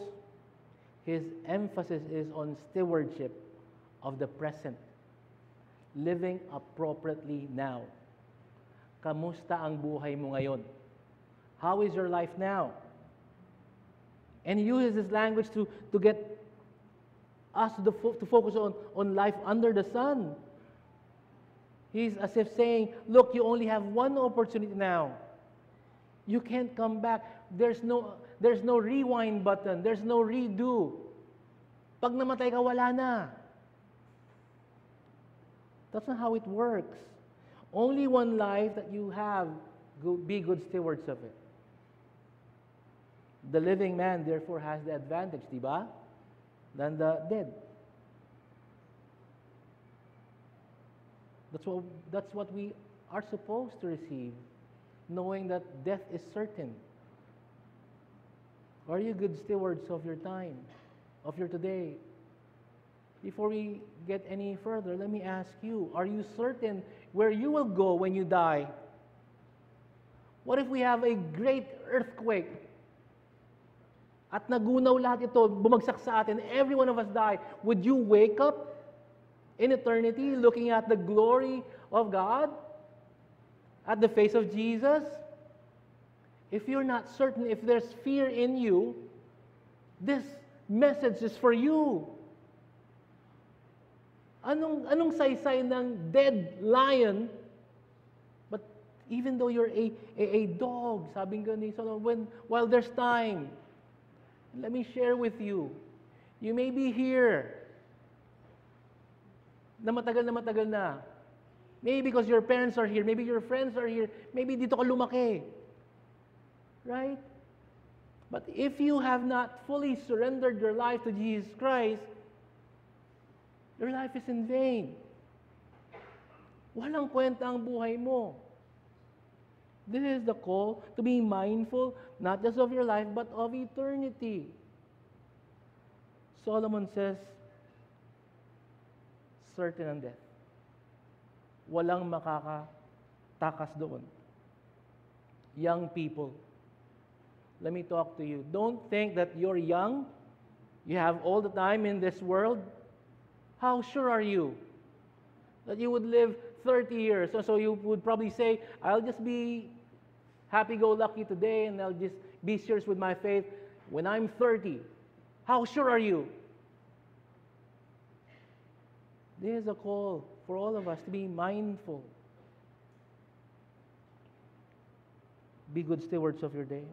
his emphasis is on stewardship of the present, living appropriately now. Kamusta ang buhay mo ngayon? How is your life now? And he uses this language to get us to focus on life under the sun. He's as if saying, look, you only have one opportunity now. You can't come back. There's no rewind button. There's no redo. Pag namatay ka, wala na. That's not how it works. Only one life that you have, be good stewards of it. The living man, therefore, has the advantage, di ba? Than the dead. That's what we are supposed to receive, knowing that death is certain. Are you good stewards of your time, of your today? Before we get any further, let me ask you, are you certain where you will go when you die? What if we have a great earthquake? At nagunaw lahat ito, bumagsak sa atin, every one of us die. Would you wake up in eternity looking at the glory of God? At the face of Jesus? If you're not certain, if there's fear in you, this message is for you. Anong saysay ng dead lion? But even though you're a dog, sabi nga ni Solomon, while there's time, let me share with you. You may be here na matagal na. Maybe because your parents are here, maybe your friends are here, maybe dito ka lumaki. Right? But if you have not fully surrendered your life to Jesus Christ, your life is in vain. Walang kwenta ang buhay mo. This is the call to be mindful not just of your life but of eternity. Solomon says, certain ang death. Walang makakatakas doon. Young people, let me talk to you. Don't think that you're young, you have all the time in this world. How sure are you that you would live 30 years? So you would probably say, I'll just be happy-go-lucky today and I'll just be serious with my faith when I'm 30. How sure are you? There's a call for all of us to be mindful. Be good stewards of your day.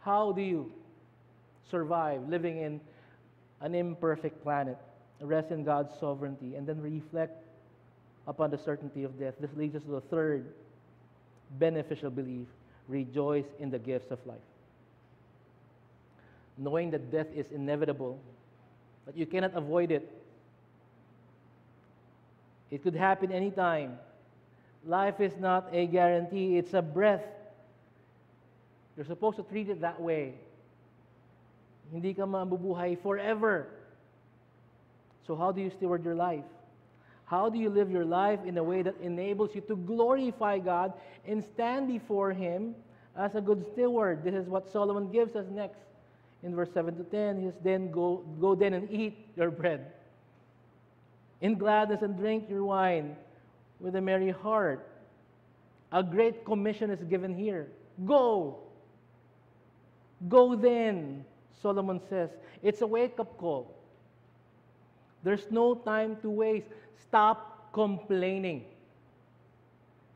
How do you survive living in an imperfect planet? Rest in God's sovereignty and then reflect upon the certainty of death. This leads us to the third beneficial belief. Rejoice in the gifts of life. Knowing that death is inevitable, that you cannot avoid it. It could happen anytime. Life is not a guarantee, it's a breath. You're supposed to treat it that way. Hindi ka mabubuhay forever. So how do you steward your life? How do you live your life in a way that enables you to glorify God and stand before Him as a good steward? This is what Solomon gives us next. In verse 7 to 10, he says, then go then and eat your bread in gladness and drink your wine with a merry heart. A great commission is given here. Go. Go then, Solomon says. It's a wake-up call. There's no time to waste. Stop complaining.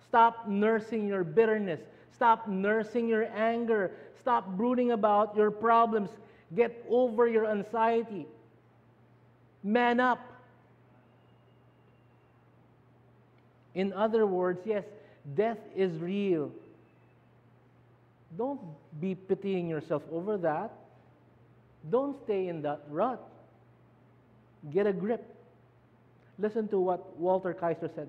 Stop nursing your bitterness. Stop nursing your anger. Stop brooding about your problems. Get over your anxiety. Man up. In other words, yes, death is real. Don't be pitying yourself over that. Don't stay in that rut. Get a grip. Listen to what Walter Kaiser said.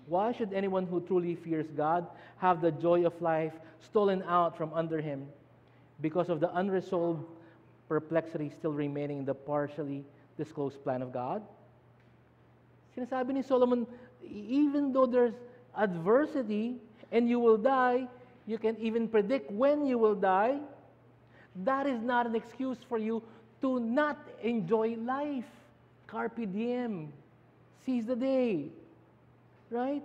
Why should anyone who truly fears God have the joy of life stolen out from under him because of the unresolved perplexity still remaining in the partially disclosed plan of God? Sinasabi ni Solomon, even though there's adversity and you will die, you can even predict when you will die, that is not an excuse for you to not enjoy life. Carpe diem. Seize the day. Right?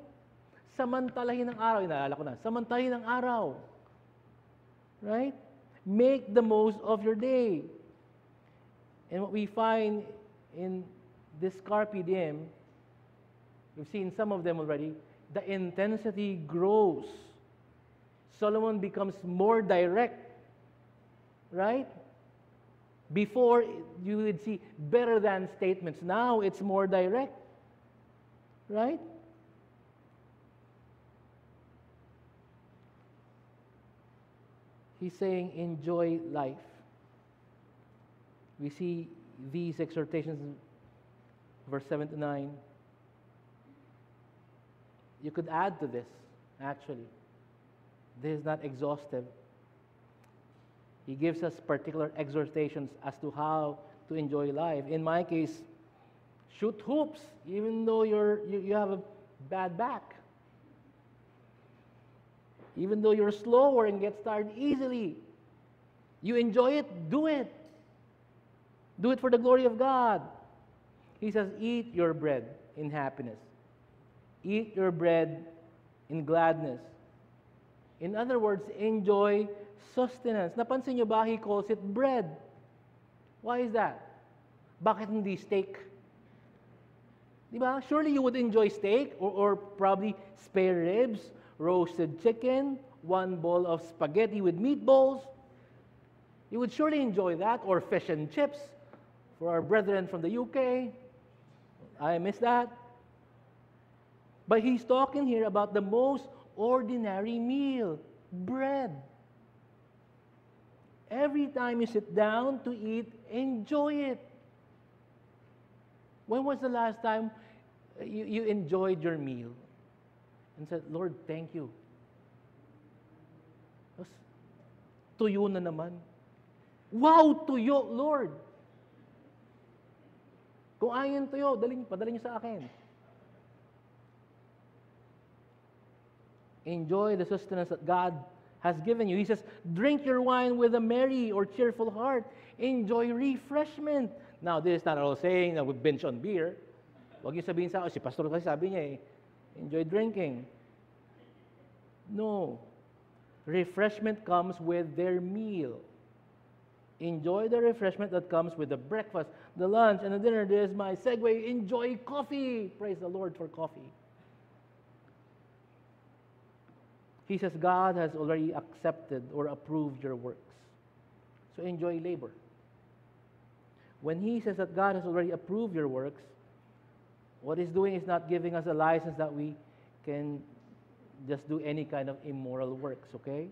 Samantalahin ang araw. Inaalala ko na. Samantalahin ang araw. Right? Make the most of your day. And what we find in this carpe diem, we've seen some of them already, the intensity grows. Solomon becomes more direct. Right? Before, you would see better than statements. Now, it's more direct. Right? He's saying, enjoy life. We see these exhortations in verse 7 to 9. You could add to this, actually. This is not exhaustive. He gives us particular exhortations as to how to enjoy life. In my case, shoot hoops, even though you have a bad back. Even though you're slower and gets tired easily. You enjoy it, do it. Do it for the glory of God. He says, eat your bread in happiness. Eat your bread in gladness. In other words, enjoy sustenance. Napansin niyo ba, he calls it bread. Why is that? Bakit hindi steak? Diba? Surely you would enjoy steak or probably spare ribs, roasted chicken, one bowl of spaghetti with meatballs. You would surely enjoy that, or fish and chips for our brethren from the UK. I miss that. But he's talking here about the most ordinary meal, bread. Every time you sit down to eat, enjoy it. When was the last time you enjoyed your meal and said, Lord, thank you? Tapos, tuyo na naman. Wow, tuyo, Lord! Kung ayaw yung tuyo, padalhin niyo sa akin. Enjoy the sustenance that God has given you. He says, drink your wine with a merry or cheerful heart. Enjoy refreshment. Now, this is not all saying that we binge on beer. Huwag niyo sabihin sa si pastor kasi sabi niya enjoy drinking. No. Refreshment comes with their meal. Enjoy the refreshment that comes with the breakfast, the lunch, and the dinner. This is my segue. Enjoy coffee. Praise the Lord for coffee. He says God has already accepted or approved your works. So enjoy labor. When he says that God has already approved your works, what he's doing is not giving us a license that we can just do any kind of immoral works, okay?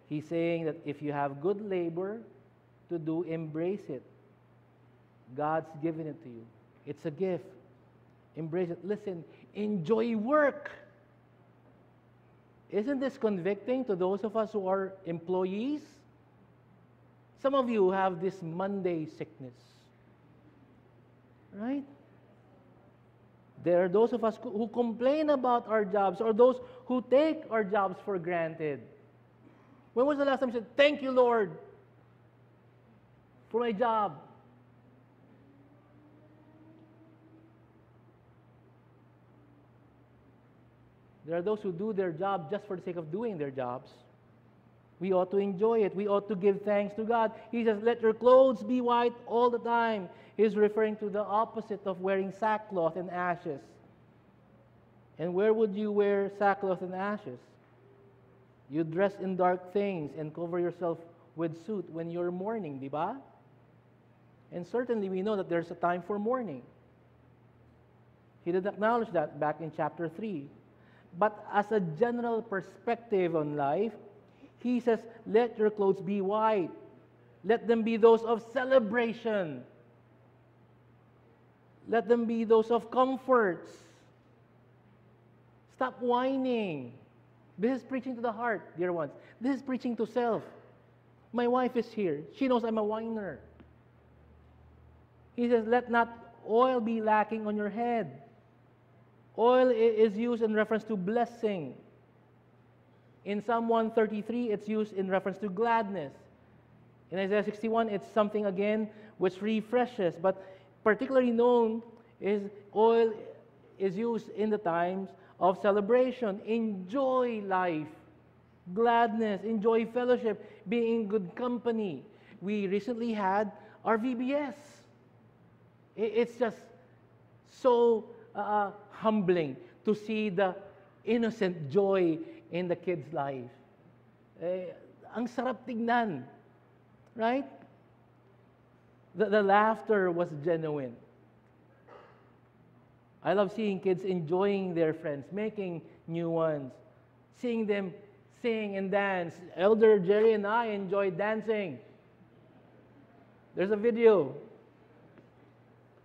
He's saying that if you have good labor to do, embrace it. God's given it to you. It's a gift. Embrace it. Listen, enjoy work. Isn't this convicting to those of us who are employees? Some of you have this Monday sickness, right? There are those of us who complain about our jobs, or those who take our jobs for granted. When was the last time you said, thank you, Lord, for my job? There are those who do their job just for the sake of doing their jobs. We ought to enjoy it. We ought to give thanks to God. He says, let your clothes be white all the time. He's referring to the opposite of wearing sackcloth and ashes. And where would you wear sackcloth and ashes? You dress in dark things and cover yourself with soot when you're mourning, di ba? And certainly we know that there's a time for mourning. He did acknowledge that back in chapter 3. But as a general perspective on life, he says, let your clothes be white. Let them be those of celebration. Let them be those of comforts. Stop whining. This is preaching to the heart, dear ones. This is preaching to self. My wife is here. She knows I'm a whiner. He says, let not oil be lacking on your head. Oil is used in reference to blessing. In Psalm 133, it's used in reference to gladness. In Isaiah 61, it's something again which refreshes, but particularly known is oil is used in the times of celebration. Enjoy life, gladness, enjoy fellowship, be in good company. We recently had our VBS. It's just so humbling to see the innocent joy in the kids' life. Ang sarap tignan. Right? The laughter was genuine. I love seeing kids enjoying their friends, making new ones, seeing them sing and dance. Elder Jerry and I enjoy dancing. There's a video.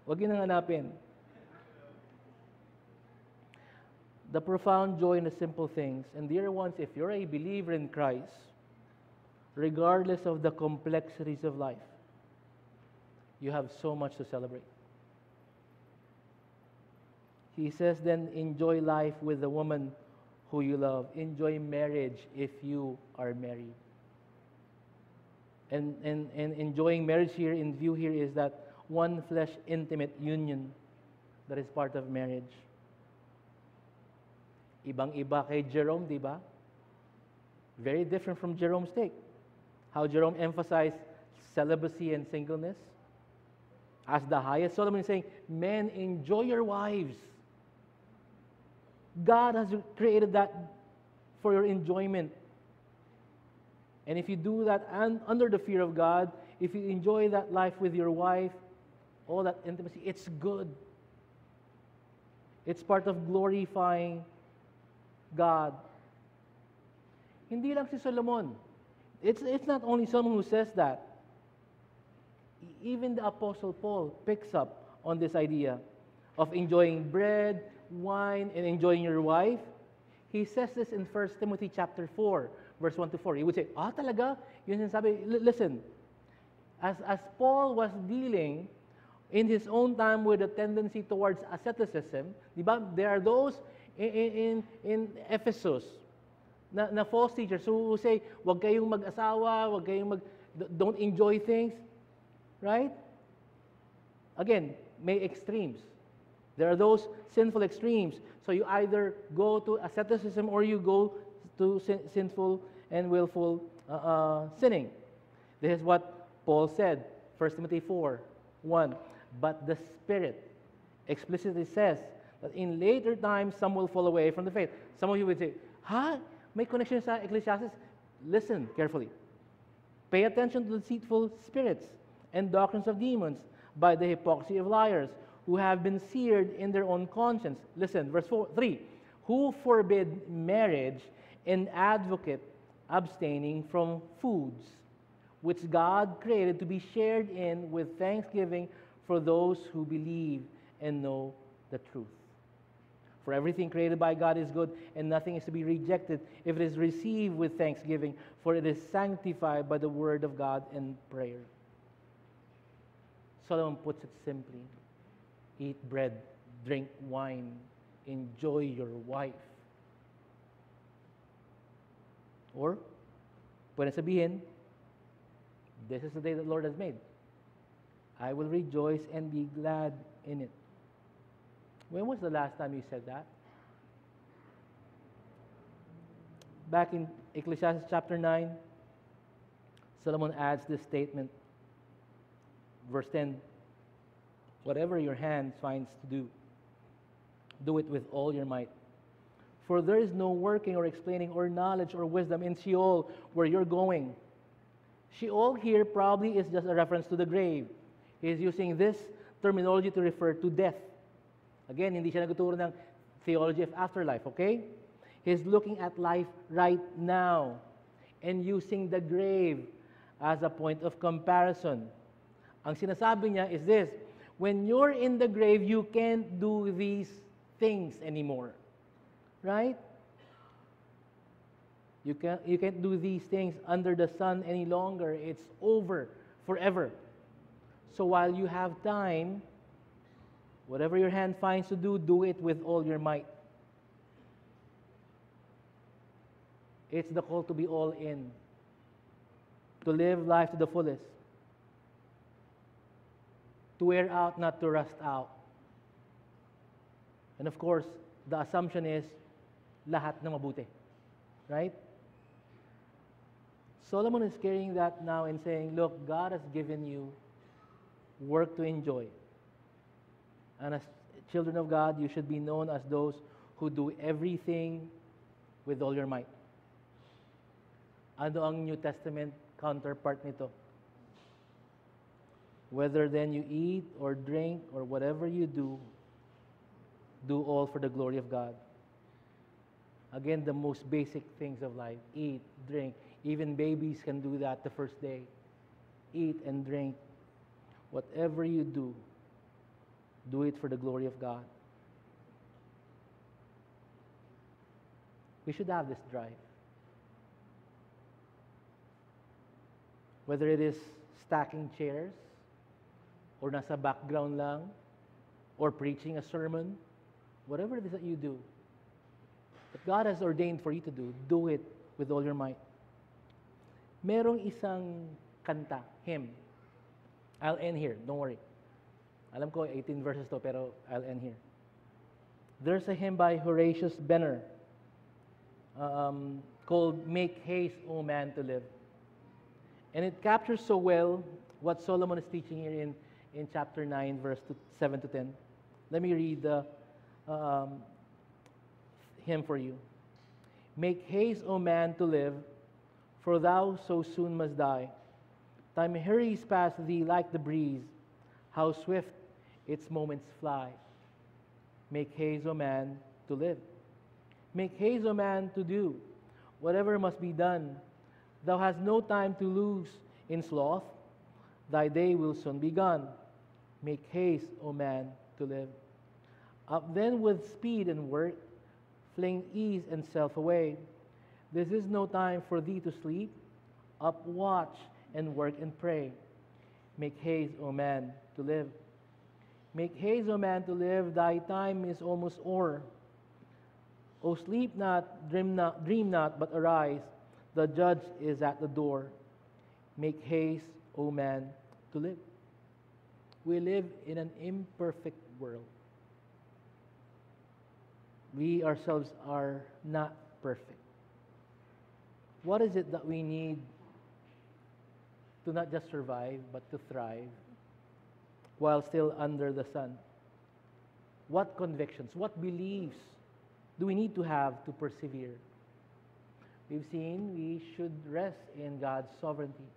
Huwag yun ang hanapin. The profound joy in the simple things. And dear ones, if you're a believer in Christ, regardless of the complexities of life, you have so much to celebrate. He says then, enjoy life with the woman who you love. Enjoy marriage if you are married. And enjoying marriage here, in view here, is that one flesh intimate union that is part of marriage. Ibang-iba kay Jerome, di ba? Very different from Jerome's take. How Jerome emphasized celibacy and singleness as the highest. Solomon is saying, men, enjoy your wives. God has created that for your enjoyment. And if you do that under the fear of God, if you enjoy that life with your wife, all that intimacy, it's good. It's part of glorifying God. Hindi lang si Solomon. It's not only someone who says that. Even the Apostle Paul picks up on this idea of enjoying bread, wine, and enjoying your wife. He says this in 1 Timothy chapter 4, verse 1 to 4. He would say, talaga? Yun sinasabi. Listen, as Paul was dealing in his own time with a tendency towards asceticism, di ba? There are those in Ephesus na false teachers who say, wag kayong mag-asawa, wag kayong don't enjoy things. Right? Again, may extremes. There are those sinful extremes. So you either go to asceticism or you go to sinful and willful sinning. This is what Paul said, 1 Timothy 4:1. But the Spirit explicitly says that in later times some will fall away from the faith. Some of you would say, may connection sa Ecclesiastes? Listen carefully. Pay attention to the deceitful spirits and doctrines of demons by the hypocrisy of liars, who have been seared in their own conscience. Listen, verse 3. Who forbid marriage and advocate abstaining from foods, which God created to be shared in with thanksgiving for those who believe and know the truth. For everything created by God is good, and nothing is to be rejected if it is received with thanksgiving, for it is sanctified by the word of God and prayer. Solomon puts it simply: eat bread, drink wine, enjoy your wife. Or, pwede sabihin, this is the day that the Lord has made. I will rejoice and be glad in it. When was the last time you said that? Back in Ecclesiastes chapter 9, Solomon adds this statement. Verse 10, whatever your hand finds to do, do it with all your might. For there is no working or explaining or knowledge or wisdom in Sheol where you're going. Sheol here probably is just a reference to the grave. He is using this terminology to refer to death. Again, hindi siya nagtuturo ng theology of afterlife, okay? He's looking at life right now and using the grave as a point of comparison. Ang sinasabi niya is this: when you're in the grave, you can't do these things anymore. Right? You can't do these things under the sun any longer. It's over forever. So while you have time, whatever your hand finds to do, do it with all your might. It's the call to be all in, to live life to the fullest, to wear out, not to rust out. And of course, the assumption is lahat na mabuti. Right? Solomon is carrying that now and saying, look, God has given you work to enjoy. And as children of God, you should be known as those who do everything with all your might. Ano ang New Testament counterpart nito? Whether then you eat or drink or whatever you do all for the glory of God. Again, the most basic things of life. Eat, drink. Even babies can do that the first day. Eat and drink. Whatever you do it for the glory of God. We should have this drive. Whether it is stacking chairs, or nasa background lang, or preaching a sermon, whatever it is that you do, that God has ordained for you to do it with all your might. Merong isang kanta, hymn. I'll end here, don't worry. Alam ko, 18 verses to, pero I'll end here. There's a hymn by Horatius Benner called Make Haste, O Man, to Live. And it captures so well what Solomon is teaching here in chapter 9, verse 7 to 10. Let me read the hymn for you. Make haste, O man, to live, for thou so soon must die. Time hurries past thee like the breeze. How swift its moments fly. Make haste, O man, to live. Make haste, O man, to do whatever must be done. Thou hast no time to lose in sloth. Thy day will soon be gone. Make haste, O man, to live. Up then with speed and work, fling ease and self away. This is no time for thee to sleep. Up, watch, and work and pray. Make haste, O man, to live. Make haste, O man, to live. Thy time is almost o'er. O sleep not, dream not, but arise. The judge is at the door. Make haste, O man, to live. We live in an imperfect world. We ourselves are not perfect. What is it that we need to not just survive, but to thrive while still under the sun? What convictions, what beliefs do we need to have to persevere? We've seen we should rest in God's sovereignty.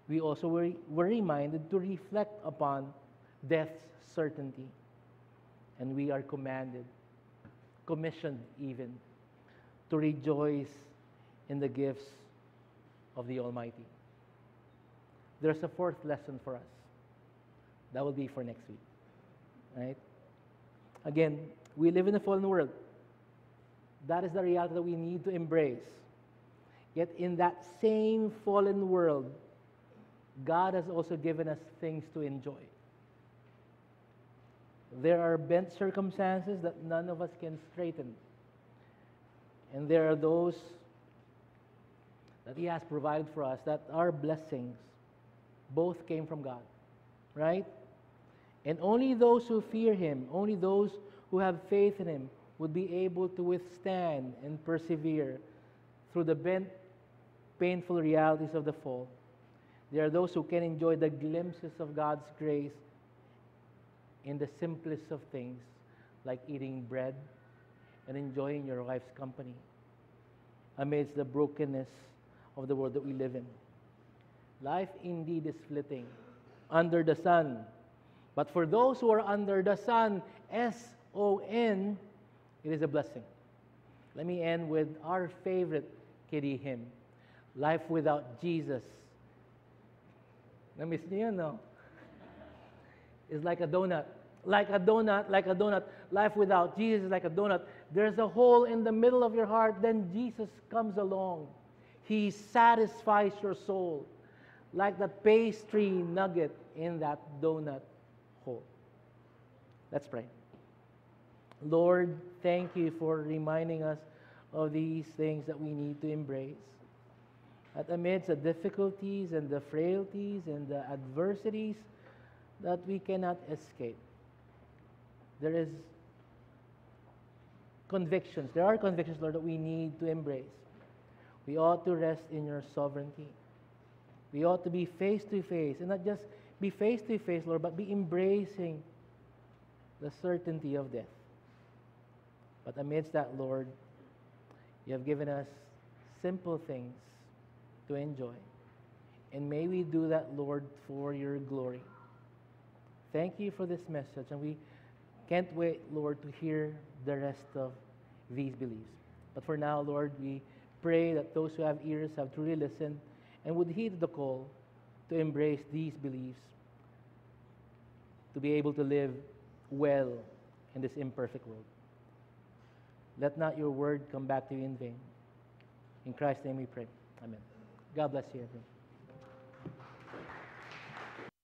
We also were reminded to reflect upon death's certainty. And we are commanded, commissioned even, to rejoice in the gifts of the Almighty. There's a fourth lesson for us. That will be for next week. Right? Again, we live in a fallen world. That is the reality that we need to embrace. Yet in that same fallen world, God has also given us things to enjoy. There are bent circumstances that none of us can straighten. And there are those that He has provided for us that are blessings. Both came from God. Right? And only those who fear Him, only those who have faith in Him, would be able to withstand and persevere through the bent, painful realities of the fall. There are those who can enjoy the glimpses of God's grace in the simplest of things, like eating bread and enjoying your wife's company amidst the brokenness of the world that we live in. Life indeed is flitting under the sun. But for those who are under the sun, S-O-N, it is a blessing. Let me end with our favorite kiddie hymn, Life Without Jesus. Na-miss niyo yan, no? It's like a donut. Like a donut, like a donut. Life without Jesus is like a donut. There's a hole in the middle of your heart, then Jesus comes along. He satisfies your soul like that pastry nugget in that donut hole. Let's pray. Lord, thank you for reminding us of these things that we need to embrace. That amidst the difficulties and the frailties and the adversities that we cannot escape, there are convictions, Lord, that we need to embrace. We ought to rest in your sovereignty. We ought to be face to face, and not just be face to face, Lord, but be embracing the certainty of death. But amidst that, Lord, you have given us simple things to enjoy. And may we do that, Lord, for your glory. Thank you for this message, and we can't wait, Lord, to hear the rest of these beliefs. But for now, Lord, we pray that those who have ears have truly listened and would heed the call to embrace these beliefs, to be able to live well in this imperfect world. Let not your word come back to you in vain. In Christ's name we pray. Amen. God bless you, everyone.